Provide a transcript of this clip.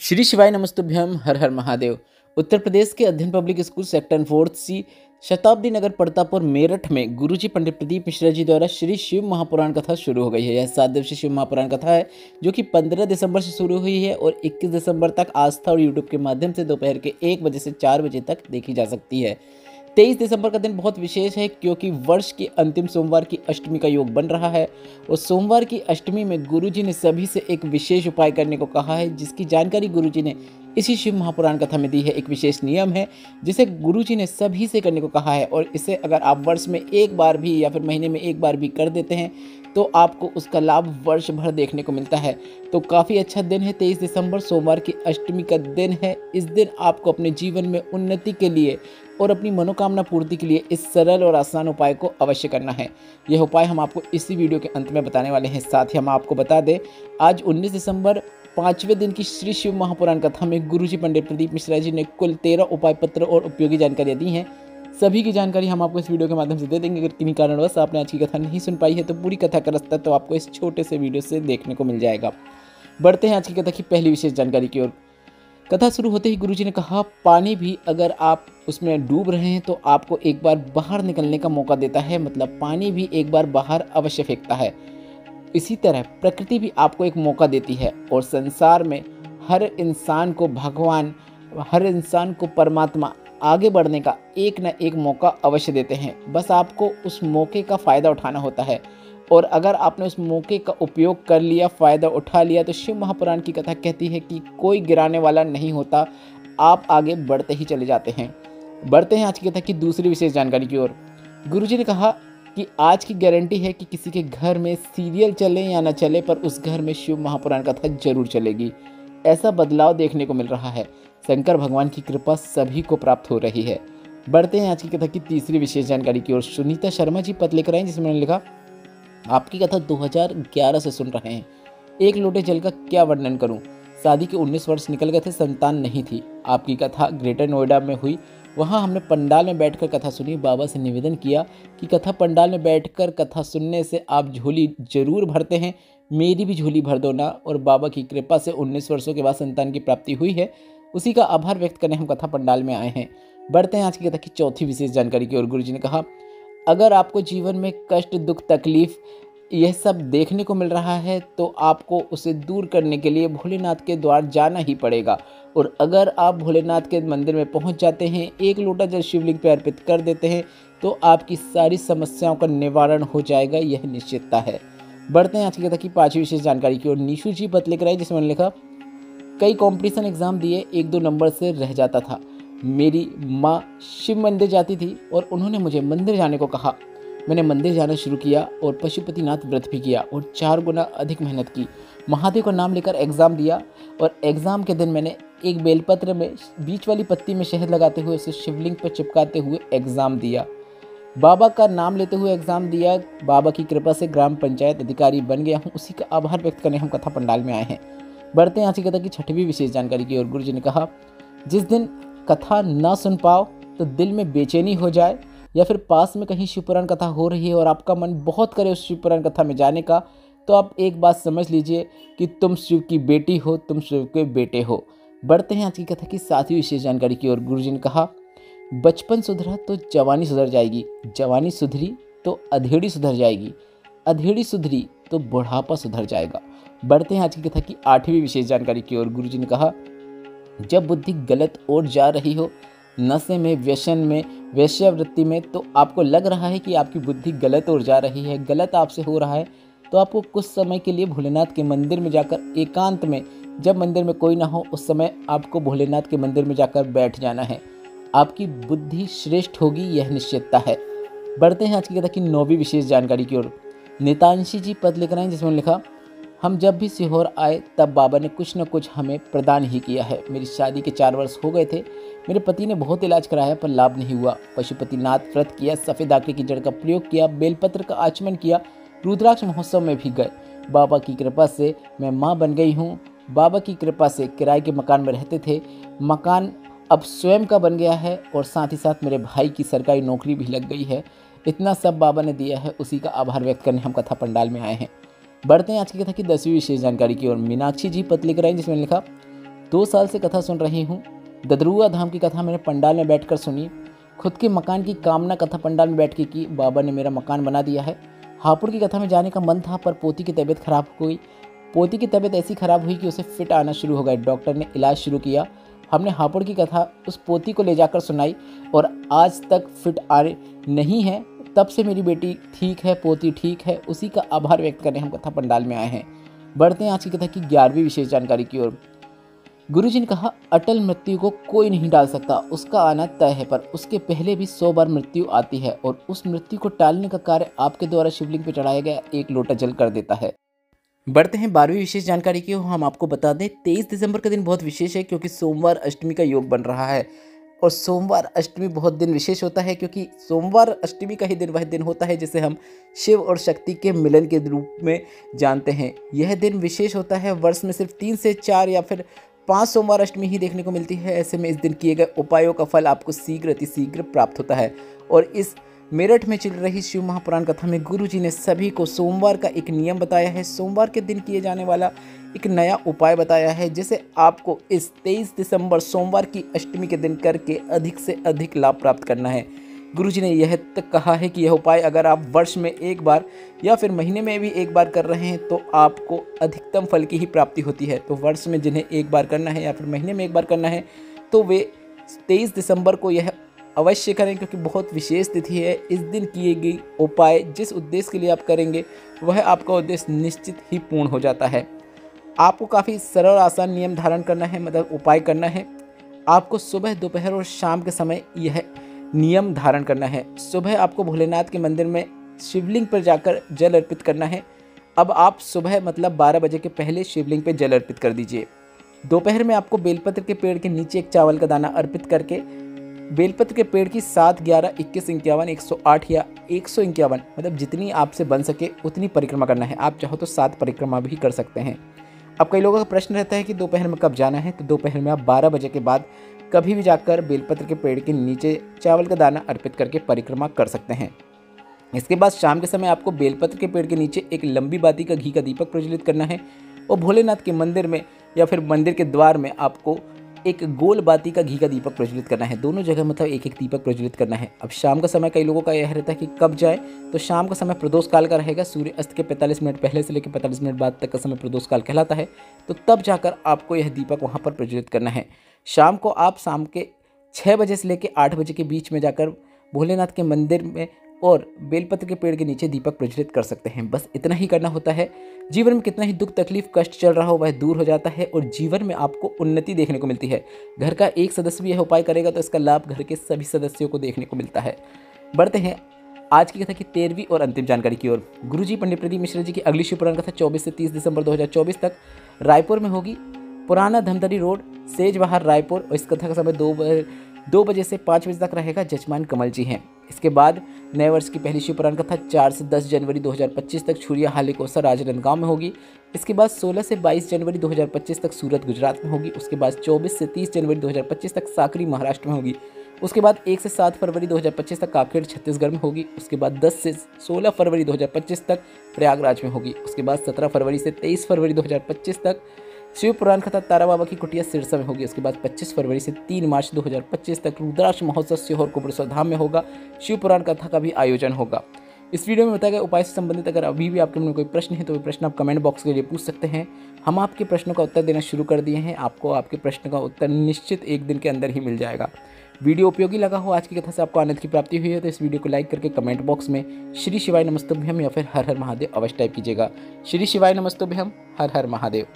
श्री शिवाय नमस्तुभ्यम हर हर महादेव। उत्तर प्रदेश के अध्ययन पब्लिक स्कूल सेक्टर 4 सी शताब्दी नगर पड़तापुर मेरठ में गुरुजी पंडित प्रदीप मिश्रा जी द्वारा श्री शिव महापुराण कथा शुरू हो गई है। यह 7 दिवसीय शिव महापुराण कथा है जो कि 15 दिसंबर से शुरू हुई है और 21 दिसंबर तक आस्था और यूट्यूब के माध्यम से दोपहर के 1 बजे से 4 बजे तक देखी जा सकती है। 23 दिसंबर का दिन बहुत विशेष है क्योंकि वर्ष के अंतिम सोमवार की अष्टमी का योग बन रहा है और सोमवार की अष्टमी में गुरुजी ने सभी से एक विशेष उपाय करने को कहा है, जिसकी जानकारी गुरुजी ने इसी शिव महापुराण कथा में दी है। एक विशेष नियम है जिसे गुरुजी ने सभी से करने को कहा है और इसे अगर आप वर्ष में एक बार भी या फिर महीने में एक बार भी कर देते हैं तो आपको उसका लाभ वर्ष भर देखने को मिलता है। तो काफ़ी अच्छा दिन है। 23 दिसंबर सोमवार की अष्टमी का दिन है। इस दिन आपको अपने जीवन में उन्नति के लिए और अपनी मनोकामना पूर्ति के लिए इस सरल और आसान उपाय को अवश्य करना है। यह उपाय हम आपको इसी वीडियो के अंत में बताने वाले हैं। साथ ही हम आपको बता दें, आज 19 दिसंबर 5वें दिन की श्री शिव महापुराण कथा में गुरुजी पंडित प्रदीप मिश्रा जी ने कुल 13 उपाय पत्र और उपयोगी जानकारियाँ दी हैं। सभी की जानकारी हम आपको इस वीडियो के माध्यम से दे देंगे। अगर किन्हीं कारणवश आपने आज की कथा नहीं सुन पाई है तो पूरी कथा का रास्ता तो आपको इस छोटे से वीडियो से देखने को मिल जाएगा। बढ़ते हैं आज की कथा की पहली विशेष जानकारी की ओर। कथा शुरू होते ही गुरुजी ने कहा, पानी भी अगर आप उसमें डूब रहे हैं तो आपको एक बार बाहर निकलने का मौका देता है, मतलब पानी भी एक बार बाहर अवश्य फेंकता है। इसी तरह प्रकृति भी आपको एक मौका देती है और संसार में हर इंसान को भगवान, हर इंसान को परमात्मा आगे बढ़ने का एक न एक मौका अवश्य देते हैं। बस आपको उस मौके का फ़ायदा उठाना होता है और अगर आपने उस मौके का उपयोग कर लिया, फ़ायदा उठा लिया, तो शिव महापुराण की कथा कहती है कि कोई गिराने वाला नहीं होता, आप आगे बढ़ते ही चले जाते हैं। बढ़ते हैं आज की कथा की दूसरी विशेष जानकारी की ओर। गुरुजी ने कहा कि आज की गारंटी है कि किसी के घर में सीरियल चले या न चले पर उस घर में शिव महापुराण कथा जरूर चलेगी। ऐसा बदलाव देखने को मिल रहा है। शंकर भगवान की कृपा सभी को प्राप्त हो रही है। बढ़ते हैं आज की कथा की तीसरी विशेष जानकारी की ओर। सुनीता शर्मा जी पत्र लेकर आई जिसमें उन्होंने लिखा, आपकी कथा 2011 से सुन रहे हैं। एक लोटे जल का क्या वर्णन करूं। शादी के 19 वर्ष निकल गए थे, संतान नहीं थी। आपकी कथा ग्रेटर नोएडा में हुई। वहां हमने पंडाल में बैठकर कथा सुनी। बाबा से निवेदन किया कि कथा पंडाल में बैठकर कथा सुनने से आप झोली जरूर भरते हैं, मेरी भी झोली भर दो ना। और बाबा की कृपा से 19 वर्षों के बाद संतान की प्राप्ति हुई है। उसी का आभार व्यक्त करने हम कथा पंडाल में आए हैं। बढ़ते हैं आज की कथा की चौथी विशेष जानकारी की ओर। गुरुजी ने कहा, अगर आपको जीवन में कष्ट, दुख, तकलीफ यह सब देखने को मिल रहा है तो आपको उसे दूर करने के लिए भोलेनाथ के द्वार जाना ही पड़ेगा। और अगर आप भोलेनाथ के मंदिर में पहुंच जाते हैं, एक लोटा जल शिवलिंग पर अर्पित कर देते हैं तो आपकी सारी समस्याओं का निवारण हो जाएगा, यह निश्चितता है। बढ़ते हैं आज की कथा की पांचवी विशेष जानकारी की ओर। निशु जी पत्र लेकर आए जिसमें उन्होंने लिखा, कई कंपटीशन एग्जाम दिए, 1-2 नंबर से रह जाता था। मेरी माँ शिव मंदिर जाती थी और उन्होंने मुझे मंदिर जाने को कहा। मैंने मंदिर जाना शुरू किया और पशुपतिनाथ व्रत भी किया और 4 गुना अधिक मेहनत की। महादेव का नाम लेकर एग्ज़ाम दिया और एग्ज़ाम के दिन मैंने एक बेलपत्र में बीच वाली पत्ती में शहद लगाते हुए उसे शिवलिंग पर चिपकाते हुए एग्ज़ाम दिया। बाबा का नाम लेते हुए एग्ज़ाम दिया। बाबा की कृपा से ग्राम पंचायत अधिकारी बन गया हूँ। उसी का आभार व्यक्त करने हम कथा पंडाल में आए हैं। बढ़ते हैं आज की कथा की छठवीं विशेष जानकारी की ओर। गुरुजी ने कहा, जिस दिन कथा ना सुन पाओ तो दिल में बेचैनी हो जाए या फिर पास में कहीं शिवपुराण कथा हो रही है और आपका मन बहुत करे उस शिवपुराण कथा में जाने का, तो आप एक बात समझ लीजिए कि तुम शिव की बेटी हो, तुम शिव के बेटे हो। बढ़ते हैं आज की कथा की 7वीं विशेष जानकारी की ओर। गुरुजी ने कहा, बचपन सुधरा तो जवानी सुधर जाएगी, जवानी सुधरी तो अधेड़ी सुधर जाएगी, अधेड़ी सुधरी तो बुढ़ापा सुधर जाएगा। बढ़ते हैं आज की कथा की 8वीं विशेष जानकारी की ओर। गुरुजी ने कहा, जब बुद्धि गलत ओर जा रही हो, नशे में, व्यसन में, वेश्यावृत्ति में, तो आपको लग रहा है कि आपकी बुद्धि गलत ओर जा रही है, गलत आपसे हो रहा है, तो आपको कुछ समय के लिए भोलेनाथ के मंदिर में जाकर एकांत में, जब मंदिर में कोई ना हो उस समय आपको भोलेनाथ के मंदिर में जाकर बैठ जाना है। आपकी बुद्धि श्रेष्ठ होगी, यह निश्चितता है। बढ़ते हैं आज की कथा की 9वीं विशेष जानकारी की ओर। नेतांशी जी पत्र लेकर आए जिसमें लिखा, हम जब भी सीहोर आए तब बाबा ने कुछ न कुछ हमें प्रदान ही किया है। मेरी शादी के 4 वर्ष हो गए थे। मेरे पति ने बहुत इलाज कराया पर लाभ नहीं हुआ। पशुपतिनाथ व्रत किया, सफ़ेद आके की जड़ का प्रयोग किया, बेलपत्र का आचमन किया, रुद्राक्ष महोत्सव में भी गए। बाबा की कृपा से मैं माँ बन गई हूँ। बाबा की कृपा से किराए के मकान में रहते थे, मकान अब स्वयं का बन गया है और साथ ही साथ मेरे भाई की सरकारी नौकरी भी लग गई है। इतना सब बाबा ने दिया है, उसी का आभार व्यक्त करने हम कथा पंडाल में आए हैं। बढ़ते हैं आज की कथा की 10वीं विशेष जानकारी की ओर। मीनाक्षी जी पत्र लेकर आई जिसमें लिखा, 2 साल से कथा सुन रही हूँ। ददरुआ धाम की कथा मैंने पंडाल में बैठकर सुनी। खुद के मकान की कामना कथा पंडाल में बैठ के की। बाबा ने मेरा मकान बना दिया है। हापुड़ की कथा में जाने का मन था पर पोती की तबीयत खराब हो गई। पोती की तबीयत ऐसी खराब हुई कि उसे फिट आना शुरू हो गया। डॉक्टर ने इलाज शुरू किया। हमने हापुड़ की कथा उस पोती को ले जाकर सुनाई और आज तक फिट आ नहीं है। तब से मेरी बेटी ठीक है, पोती ठीक है। उसी का आभार व्यक्त करने हम कथा पंडाल में आए हैं। बढ़ते हैं आज की कथा की 11वीं विशेष जानकारी की ओर। गुरुजी ने कहा, अटल मृत्यु को कोई नहीं टाल सकता, उसका आना तय है, पर उसके पहले भी 100 बार मृत्यु आती है और उस मृत्यु को टालने का कार्य आपके द्वारा शिवलिंग पर चढ़ाया गया 1 लोटा जल कर देता है। बढ़ते हैं 12वीं विशेष जानकारी की। हम आपको बता दें 23 दिसंबर का दिन बहुत विशेष है क्योंकि सोमवार अष्टमी का योग बन रहा है और सोमवार अष्टमी बहुत दिन विशेष होता है क्योंकि सोमवार अष्टमी का ही दिन वह दिन होता है जिसे हम शिव और शक्ति के मिलन के रूप में जानते हैं। यह दिन विशेष होता है। वर्ष में सिर्फ 3 से 4 या फिर 5 सोमवार अष्टमी ही देखने को मिलती है। ऐसे में इस दिन किए गए उपायों का फल आपको शीघ्र अतिशीघ्र प्राप्त होता है। और इस मेरठ में चल रही शिव महापुराण कथा में गुरुजी ने सभी को सोमवार का एक नियम बताया है। सोमवार के दिन किए जाने वाला एक नया उपाय बताया है जिसे आपको इस 23 दिसंबर सोमवार की अष्टमी के दिन करके अधिक से अधिक लाभ प्राप्त करना है। गुरुजी ने यह तक कहा है कि यह उपाय अगर आप वर्ष में 1 बार या फिर महीने में भी 1 बार कर रहे हैं तो आपको अधिकतम फल की ही प्राप्ति होती है। तो वर्ष में जिन्हें 1 बार करना है या फिर महीने में 1 बार करना है तो वे 23 दिसंबर को यह अवश्य करें क्योंकि बहुत विशेष तिथि है। इस दिन किए गए उपाय जिस उद्देश्य के लिए आप करेंगे वह आपका उद्देश्य निश्चित ही पूर्ण हो जाता है। आपको काफ़ी सरल और आसान नियम धारण करना है, मतलब उपाय करना है। आपको सुबह, दोपहर और शाम के समय यह नियम धारण करना है। सुबह आपको भोलेनाथ के मंदिर में शिवलिंग पर जाकर जल अर्पित करना है। अब आप सुबह मतलब 12 बजे के पहले शिवलिंग पर जल अर्पित कर दीजिए। दोपहर में आपको बेलपत्र के पेड़ के नीचे एक चावल का दाना अर्पित करके बेलपत्र के पेड़ की 7, 11, 21, 51, 108 या 151 मतलब जितनी आपसे बन सके उतनी परिक्रमा करना है। आप चाहो तो 7 परिक्रमा भी कर सकते हैं। अब कई लोगों का प्रश्न रहता है कि दोपहर में कब जाना है, तो दोपहर में आप 12 बजे के बाद कभी भी जाकर बेलपत्र के पेड़ के नीचे चावल का दाना अर्पित करके परिक्रमा कर सकते हैं। इसके बाद शाम के समय आपको बेलपत्र के पेड़ के नीचे एक लंबी बाती का घी का दीपक प्रज्वलित करना है और भोलेनाथ के मंदिर में या फिर मंदिर के द्वार में आपको एक गोल बाती का घी का दीपक प्रज्वलित करना है। दोनों जगह मतलब एक एक दीपक प्रज्वलित करना है। अब शाम का समय कई लोगों का यह रहता है कि कब जाए, तो शाम का समय प्रदोष काल का रहेगा। सूर्य अस्त के 45 मिनट पहले से लेकर 45 मिनट बाद तक का समय प्रदोष काल कहलाता है। तो तब जाकर आपको यह दीपक वहाँ पर प्रज्वलित करना है। शाम को आप शाम के 6 बजे से लेकर 8 बजे के बीच में जाकर भोलेनाथ के मंदिर में और बेलपत्र के पेड़ के नीचे दीपक प्रज्वलित कर सकते हैं। बस इतना ही करना होता है। जीवन में कितना ही दुख, तकलीफ, कष्ट चल रहा हो वह दूर हो जाता है और जीवन में आपको उन्नति देखने को मिलती है। घर का एक सदस्य भी यह उपाय करेगा तो इसका लाभ घर के सभी सदस्यों को देखने को मिलता है। बढ़ते हैं आज की कथा की 13वीं और अंतिम जानकारी की ओर। गुरुजी पंडित प्रदीप मिश्रा जी की अगली शिव पुराण कथा 24 से 30 दिसंबर 2024 तक रायपुर में होगी। पुराना धमतरी रोड, सेजबहार, रायपुर। और इस कथा का समय 2 बजे से 5 बजे तक रहेगा। जजमान कमल जी हैं। इसके बाद नए वर्ष की पहली शिव पुराण कथा 4 से 10 जनवरी 2025 तक छुरिया हालेकोसा राजनांदगांव में होगी। इसके बाद 16 से 22 जनवरी 2025 तक सूरत, गुजरात में होगी। उसके बाद 24 से 30 जनवरी 2025 तक साकरी, महाराष्ट्र में होगी। उसके बाद 1 से 7 फरवरी 2025 तक काकेड़, छत्तीसगढ़ में होगी। उसके बाद 10 से 16 फरवरी 2025 तक प्रयागराज में होगी। उसके बाद 17 फरवरी से 23 फरवरी 2025 तक शिव पुराण कथा तारा बाबा की कुटिया, सिरसा में होगी। उसके बाद 25 फरवरी से 3 मार्च 2025 तक रुद्राक्ष महोत्सव सीहोर, कुबेरेश्वर धाम में होगा। शिव पुराण कथा का भी आयोजन होगा। इस वीडियो में बताया गया उपाय से संबंधित अगर अभी भी आपके मन में कोई प्रश्न है तो वो प्रश्न आप कमेंट बॉक्स के लिए पूछ सकते हैं। हम आपके प्रश्नों का उत्तर देना शुरू कर दिए हैं। आपको आपके प्रश्न का उत्तर निश्चित 1 दिन के अंदर ही मिल जाएगा। वीडियो उपयोगी लगा हो, आज की कथा से आपको आनंद की प्राप्ति हुई है तो इस वीडियो को लाइक करके कमेंट बॉक्स में श्री शिवाय नमस्तुभ्यम या फिर हर हर महादेव अवश्य टाइप कीजिएगा। श्री शिवाय नमस्तुभ्यम, हर हर महादेव।